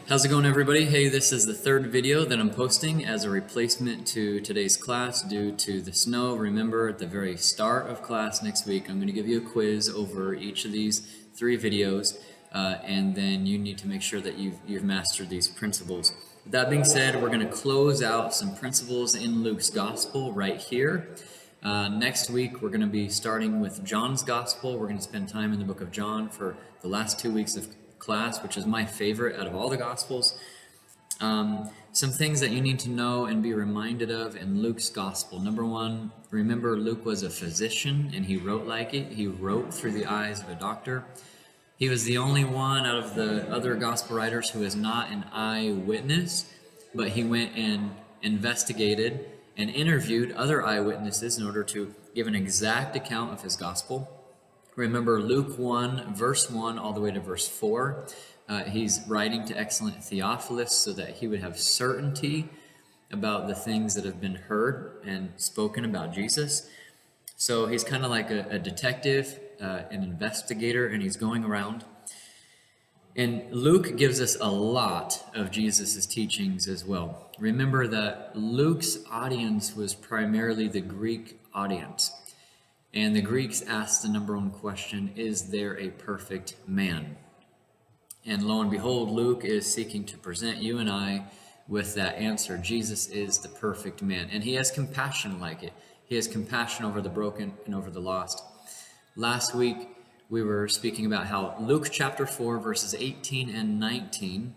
How's it going, everybody? Hey, this is the third video that I'm posting as a replacement to today's class due to the snow. Remember, at the very start of class next week, I'm going to give you a quiz over each of these three videos, and then you need to make sure that you've mastered these principles. With that being said, we're going to close out some principles in Luke's Gospel right here. Next week, we're going to be starting with John's Gospel. We're going to spend time in the book of John for the last 2 weeks of class, which is my favorite out of all the Gospels. Some things that you need to know and be reminded of in Luke's Gospel. Number one, remember Luke was a physician and he wrote like it. He wrote through the eyes of a doctor. He was the only one out of the other Gospel writers who is not an eyewitness, but he went and investigated and interviewed other eyewitnesses in order to give an exact account of his Gospel. Remember Luke 1, verse 1, all the way to verse 4. He's writing to excellent Theophilus so that he would have certainty about the things that have been heard and spoken about Jesus. So he's kind of like a detective, an investigator, and he's going around. And Luke gives us a lot of Jesus' teachings as well. Remember that Luke's audience was primarily the Greek audience. And the Greeks asked the number one question, is there a perfect man? And lo and behold, Luke is seeking to present you and I with that answer. Jesus is the perfect man. And he has compassion like it. He has compassion over the broken and over the lost. Last week, we were speaking about how Luke chapter 4, verses 18 and 19,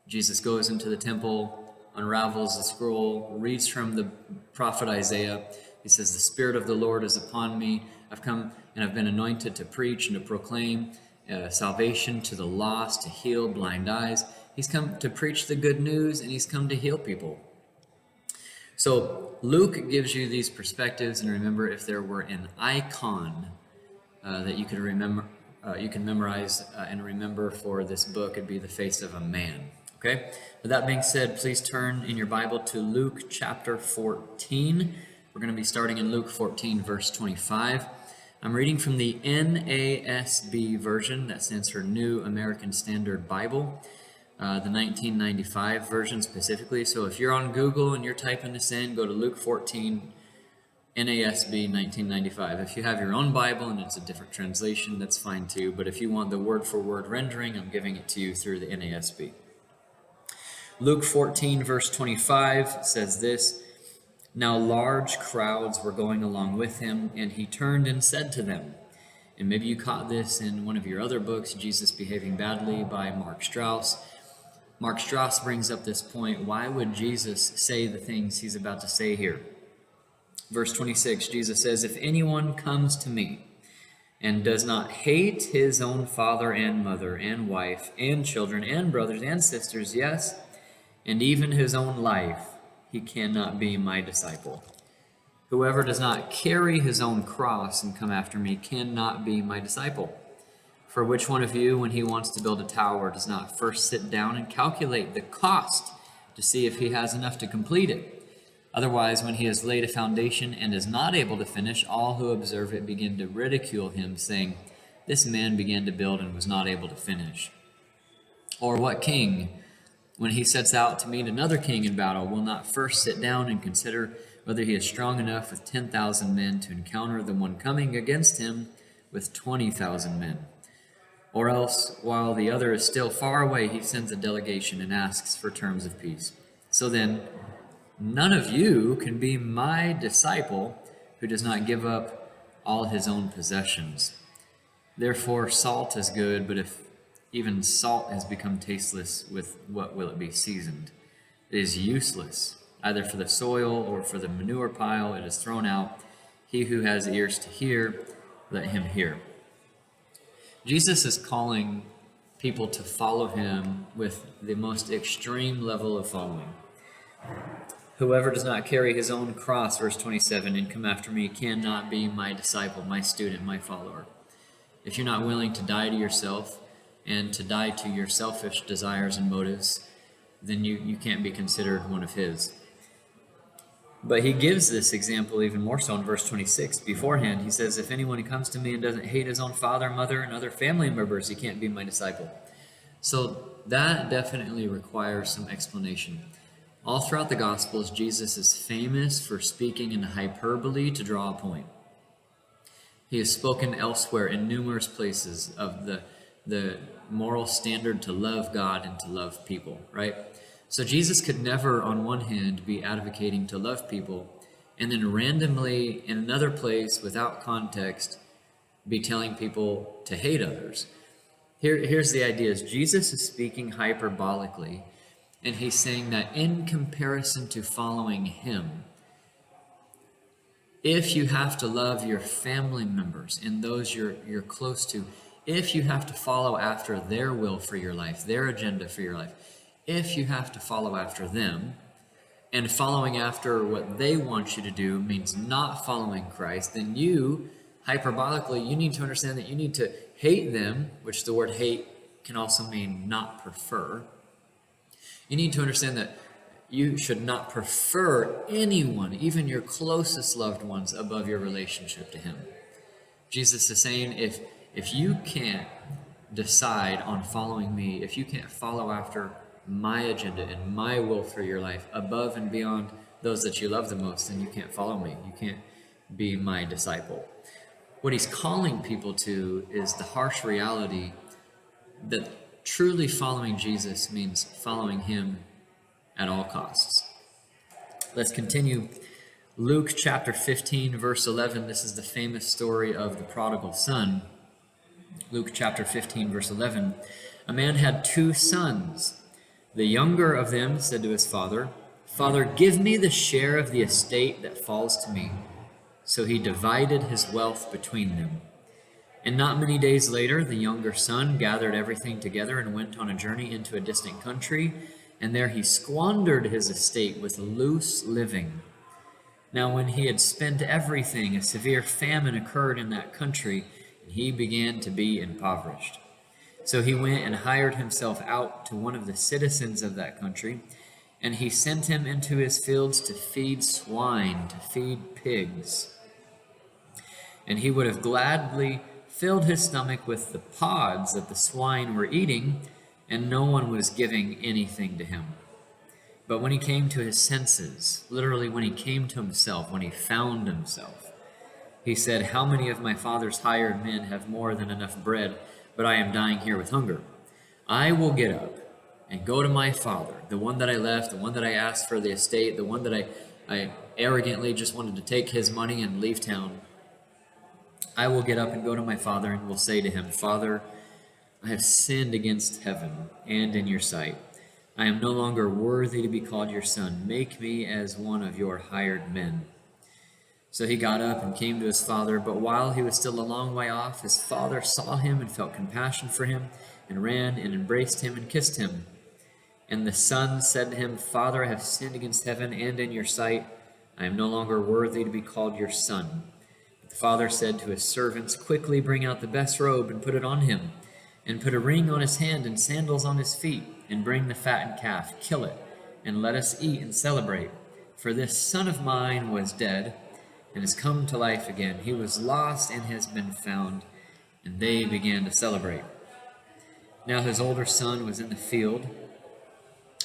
Jesus goes into the temple, unravels the scroll, reads from the prophet Isaiah. He says, the Spirit of the Lord is upon me. I've come and I've been anointed to preach and to proclaim salvation to the lost, to heal blind eyes. He's come to preach the good news, and he's come to heal people. So Luke gives you these perspectives, and remember, if there were an icon that you could remember, you can memorize and remember for this book, it'd be the face of a man. Okay? With that being said, please turn in your Bible to Luke chapter 14. We're going to be starting in Luke 14, verse 25. I'm reading from the NASB version, that stands for New American Standard Bible, the 1995 version specifically. So if you're on Google and you're typing this in, go to Luke 14, NASB 1995. If you have your own Bible and it's a different translation, that's fine too. But if you want the word-for-word rendering, I'm giving it to you through the NASB. Luke 14, verse 25 says this, now large crowds were going along with him, and he turned and said to them, and maybe you caught this in one of your other books, Jesus Behaving Badly by Mark Strauss. Mark Strauss brings up this point, why would Jesus say the things he's about to say here? Verse 26, Jesus says, if anyone comes to me and does not hate his own father and mother and wife and children and brothers and sisters, yes, and even his own life, he cannot be my disciple. Whoever does not carry his own cross and come after me cannot be my disciple. For which one of you, when he wants to build a tower, does not first sit down and calculate the cost to see if he has enough to complete it? Otherwise, when he has laid a foundation and is not able to finish, all who observe it begin to ridicule him, saying, this man began to build and was not able to finish. Or what king, when he sets out to meet another king in battle, will not first sit down and consider whether he is strong enough with 10,000 men to encounter the one coming against him with 20,000 men? Or else, while the other is still far away, he sends a delegation and asks for terms of peace. So then, none of you can be my disciple who does not give up all his own possessions. Therefore, salt is good, but if even salt has become tasteless, with what will it be seasoned? It is useless, either for the soil or for the manure pile. It is thrown out. He who has ears to hear, let him hear. Jesus is calling people to follow him with the most extreme level of following. Whoever does not carry his own cross, verse 27, and come after me cannot be my disciple, my student, my follower. If you're not willing to die to yourself and to die to your selfish desires and motives, then you can't be considered one of his. But he gives this example even more so in verse 26. Beforehand, he says, if anyone comes to me and doesn't hate his own father, mother, and other family members, he can't be my disciple. So that definitely requires some explanation. All throughout the Gospels, Jesus is famous for speaking in hyperbole to draw a point. He has spoken elsewhere in numerous places of the moral standard to love God and to love people, right? So Jesus could never, on one hand, be advocating to love people and then randomly in another place without context be telling people to hate others. Here's the idea is Jesus is speaking hyperbolically, and he's saying that in comparison to following him, if you have to love your family members and those you're close to, if you have to follow after their will for your life, their agenda for your life, if you have to follow after them, and following after what they want you to do means not following Christ, then you, hyperbolically, you need to understand that you need to hate them, which the word hate can also mean not prefer. You need to understand that you should not prefer anyone, even your closest loved ones, above your relationship to him. Jesus is saying, if you can't decide on following me, if you can't follow after my agenda and my will for your life above and beyond those that you love the most, then you can't follow me. You can't be my disciple. What he's calling people to is the harsh reality that truly following Jesus means following him at all costs. Let's continue. Luke chapter 15, verse 11. This is the famous story of the prodigal son. Luke chapter 15, verse 11. A man had 2 sons. The younger of them said to his father, "Father, give me the share of the estate that falls to me." So he divided his wealth between them. And not many days later, the younger son gathered everything together and went on a journey into a distant country, and there he squandered his estate with loose living. Now when he had spent everything, a severe famine occurred in that country, and he began to be impoverished. So he went and hired himself out to one of the citizens of that country, and he sent him into his fields to feed swine, to feed pigs. And he would have gladly filled his stomach with the pods that the swine were eating, and no one was giving anything to him. But when he came to his senses, literally when he came to himself, when he found himself, he said, "How many of my father's hired men have more than enough bread, but I am dying here with hunger? I will get up and go to my father, the one that I left, the one that I asked for the estate, the one that I arrogantly just wanted to take his money and leave town. I will get up and go to my father and will say to him, 'Father, I have sinned against heaven and in your sight. I am no longer worthy to be called your son. Make me as one of your hired men.' So he got up and came to his father, but while he was still a long way off, his father saw him and felt compassion for him, and ran and embraced him and kissed him. And the son said to him, 'Father, I have sinned against heaven and in your sight. I am no longer worthy to be called your son.' But the father said to his servants, 'Quickly bring out the best robe and put it on him, and put a ring on his hand and sandals on his feet, and bring the fattened calf, kill it, and let us eat and celebrate. For this son of mine was dead and has come to life again. He was lost and has been found.' And they began to celebrate. Now his older son was in the field,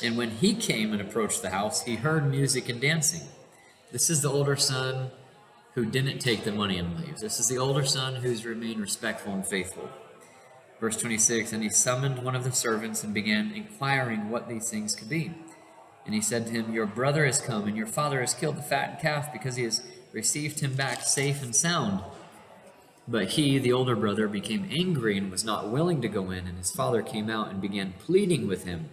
and when he came and approached the house, he heard music and dancing." This is the older son who didn't take the money and leave. This is the older son who's remained respectful and faithful. Verse 26, "And he summoned one of the servants and began inquiring what these things could be. And he said to him, 'Your brother has come, and your father has killed the fattened calf because he has received him back safe and sound.' But he, the older brother, became angry and was not willing to go in, and his father came out and began pleading with him.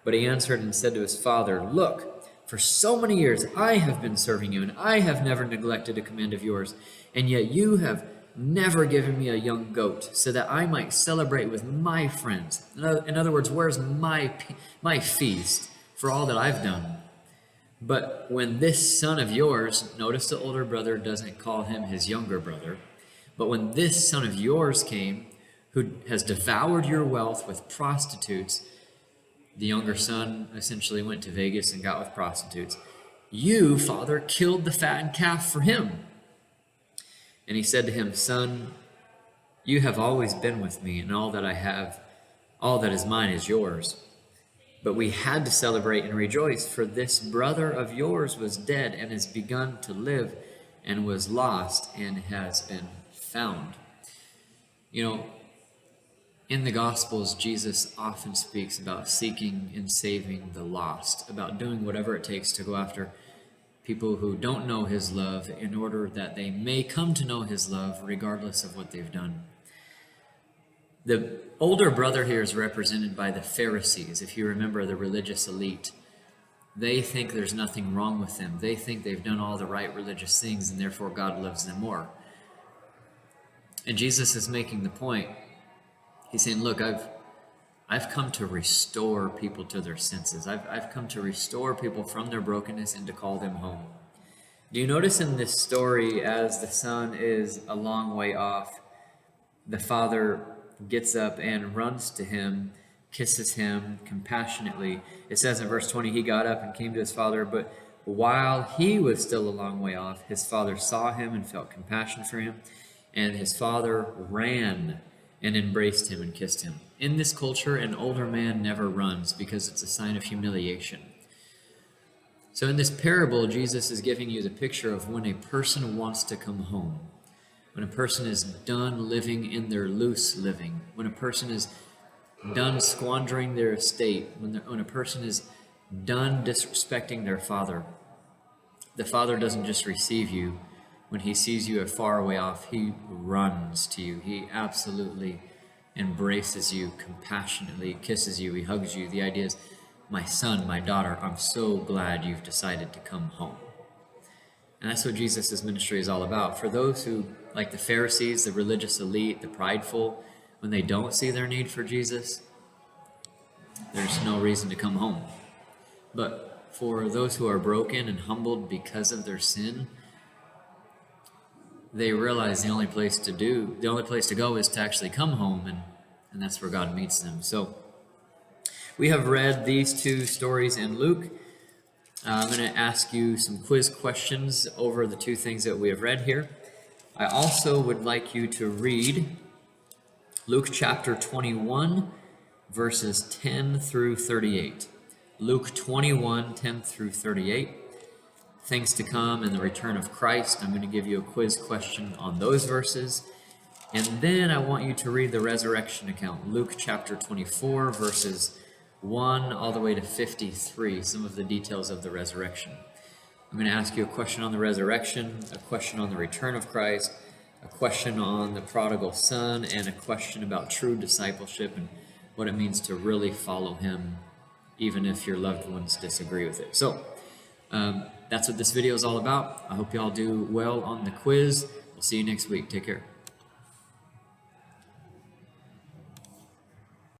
But he answered and said to his father, 'Look, for so many years I have been serving you, and I have never neglected a command of yours, and yet you have never given me a young goat, so that I might celebrate with my friends.' In other words, where's my feast for all that I've done? But when this son of yours," notice the older brother doesn't call him his younger brother, "but when this son of yours came, who has devoured your wealth with prostitutes," the younger son essentially went to Vegas and got with prostitutes, "you, father, killed the fattened calf for him." And he said to him, "Son, you have always been with me, and all that I have All that is mine is yours. But we had to celebrate and rejoice, for this brother of yours was dead and has begun to live, and was lost and has been found. You know, in the Gospels, Jesus often speaks about seeking and saving the lost, about doing whatever it takes to go after people who don't know his love in order that they may come to know his love regardless of what they've done. The older brother here is represented by the Pharisees, if you remember, the religious elite. They think there's nothing wrong with them. They think they've done all the right religious things and therefore God loves them more. And Jesus is making the point. He's saying, look, I've come to restore people to their senses. I've come to restore people from their brokenness and to call them home. Do you notice in this story, as the son is a long way off, the father gets up and runs to him, kisses him compassionately. It says in verse 20, he got up and came to his father, but while he was still a long way off, his father saw him and felt compassion for him, and his father ran and embraced him and kissed him. In this culture, an older man never runs because it's a sign of humiliation. So in this parable, Jesus is giving you the picture of when a person wants to come home, when a person is done living in their loose living, when a person is done squandering their estate, when a person is done disrespecting their father. The father doesn't just receive you. When he sees you far away off, he runs to you. He absolutely embraces you compassionately, kisses you, he hugs you. The idea is, my son, my daughter, I'm so glad you've decided to come home. And that's what Jesus' ministry is all about. For those who, like the Pharisees, the religious elite, the prideful, when they don't see their need for Jesus, there's no reason to come home. But for those who are broken and humbled because of their sin, they realize the only place to go is to actually come home, and that's where God meets them. So we have read these two stories in Luke. I'm going to ask you some quiz questions over the two things that we have read here. I also would like you to read Luke chapter 21, verses 10 through 38. Luke 21, 10 through 38. Things to come and the return of Christ. I'm going to give you a quiz question on those verses. And then I want you to read the resurrection account, Luke chapter 24, verses 1 all the way to 53, some of the details of the resurrection. I'm going to ask you a question on the resurrection, a question on the return of Christ, a question on the prodigal son, and a question about true discipleship and what it means to really follow him, even if your loved ones disagree with it. So, that's what this video is all about. I hope you all do well on the quiz. We'll see you next week. Take care.